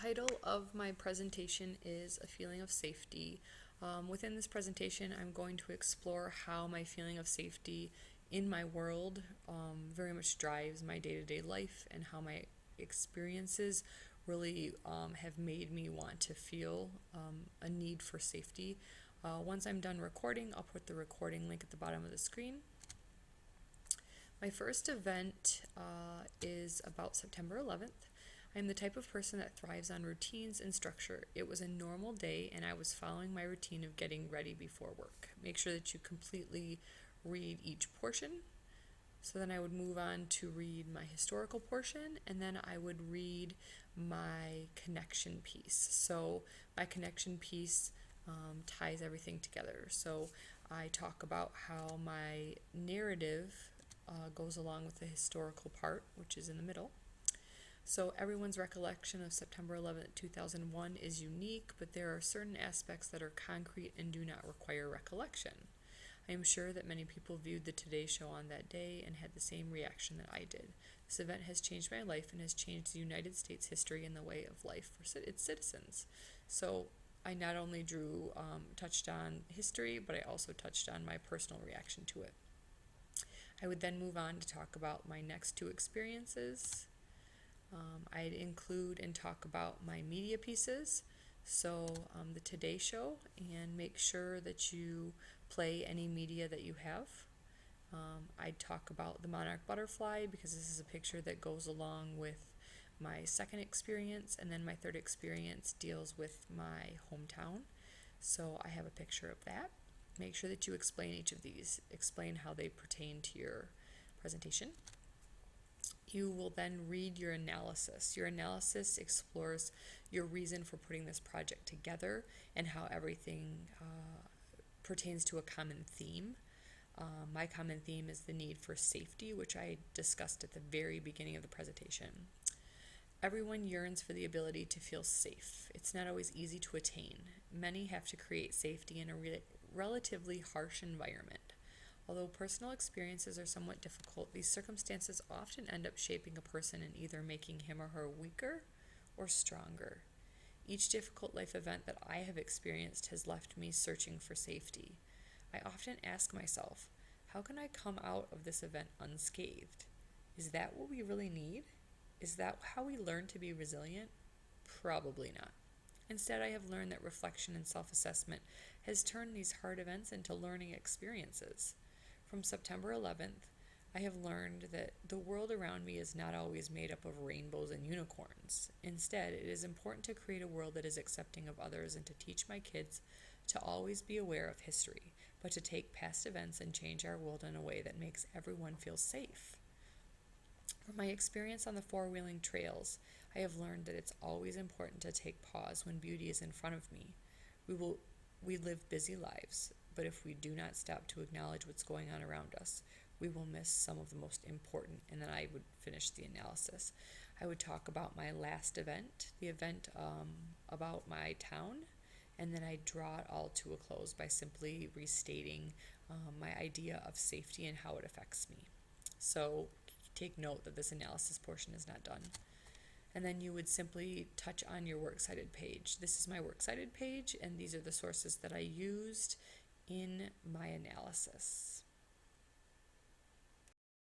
title of my presentation is A Feeling of Safety. Within this presentation, I'm going to explore how my feeling of safety in my world very much drives my day-to-day life and how my experiences really have made me want to feel a need for safety. Once I'm done recording, I'll put the recording link at the bottom of the screen. My first event is about September 11th. I'm the type of person that thrives on routines and structure. It was a normal day and I was following my routine of getting ready before work. Make sure that you completely read each portion. So then I would move on to read my historical portion, and then I would read my connection piece. So my connection piece ties everything together. So I talk about how my narrative goes along with the historical part, which is in the middle. So everyone's recollection of September 11th, 2001 is unique, but there are certain aspects that are concrete and do not require recollection. I am sure that many people viewed the Today Show on that day and had the same reaction that I did. This event has changed my life and has changed the United States history and the way of life for its citizens. So I not only touched on history, but I also touched on my personal reaction to it. I would then move on to talk about my next two experiences. I'd include and talk about my media pieces, so the Today Show, and make sure that you play any media that you have. I'd talk about the monarch butterfly because this is a picture that goes along with my second experience, and then my third experience deals with my hometown, so I have a picture of that. Make sure that you explain each of these, explain how they pertain to your presentation. You will then read your analysis. Your analysis explores your reason for putting this project together and how everything pertains to a common theme. My common theme is the need for safety, which I discussed at the very beginning of the presentation. Everyone yearns for the ability to feel safe. It's not always easy to attain. Many have to create safety in a relatively harsh environment. Although personal experiences are somewhat difficult, these circumstances often end up shaping a person and either making him or her weaker or stronger. Each difficult life event that I have experienced has left me searching for safety. I often ask myself, how can I come out of this event unscathed? Is that what we really need? Is that how we learn to be resilient? Probably not. Instead, I have learned that reflection and self-assessment has turned these hard events into learning experiences. From September 11th, I have learned that the world around me is not always made up of rainbows and unicorns. Instead, it is important to create a world that is accepting of others and to teach my kids to always be aware of history, but to take past events and change our world in a way that makes everyone feel safe. From my experience on the four-wheeling trails, I have learned that it's always important to take pause when beauty is in front of me. We live busy lives, but if we do not stop to acknowledge what's going on around us, we will miss some of the most important. And then I would finish the analysis. I would talk about my last event, the event about my town, and then I draw it all to a close by simply restating my idea of safety and how it affects me. So take note that this analysis portion is not done. And then you would simply touch on your works cited page. This is my works cited page, and these are the sources that I used in my analysis.